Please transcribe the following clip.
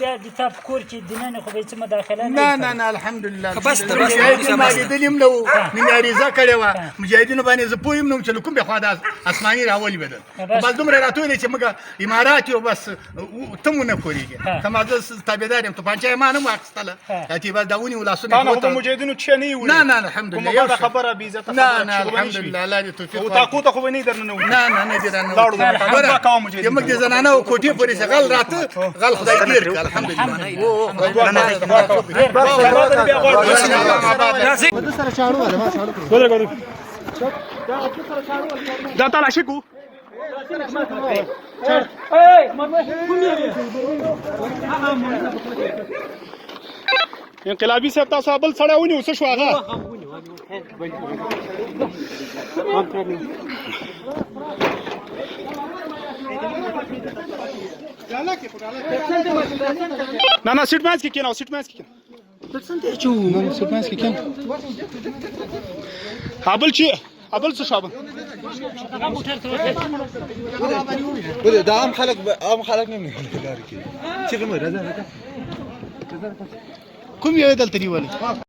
بیا د تا په کور کې دننه خو به یې څه مداخله نه الحمدلله مجاهدین ما لیدلي هم نه وو مې عریضه کړې وه مجاهدینو باندې زه پوه هم نه وم چې له کومې خوا دا اسماني راولوېدل بس دومره راته ویلې چې موږ امارات یو بس ته مو نه کورېږي که ما زه تابعدار یم توپانچه یې ما نه م واخیستله چې بس دا ونیو لاسونه تا نه خو په مجاهدینو کښې نه یې وړي نه الحمدلله کومه بده خبره بې عزته خبره نه الحمدلله الله دې توفیق تاقو ته خو به نه یې درننه وړي نه دې رانه لاړو د خبره کوه مجاهدین موږ د زنانه او کوټې پورې چې غل راته غل خدای ګیر کړه الحمدلله دا تلاشي کو انقلابي صاحب تاسو بل سړی ونیو څه شو هغه نه سیټ مینس کې کېناو سیټ مینس کې کېناو سیټ مینس کې کېناو ابل څه شابه دا عام خلک نه لري چې کوم راځه کوم یو دلته نیولې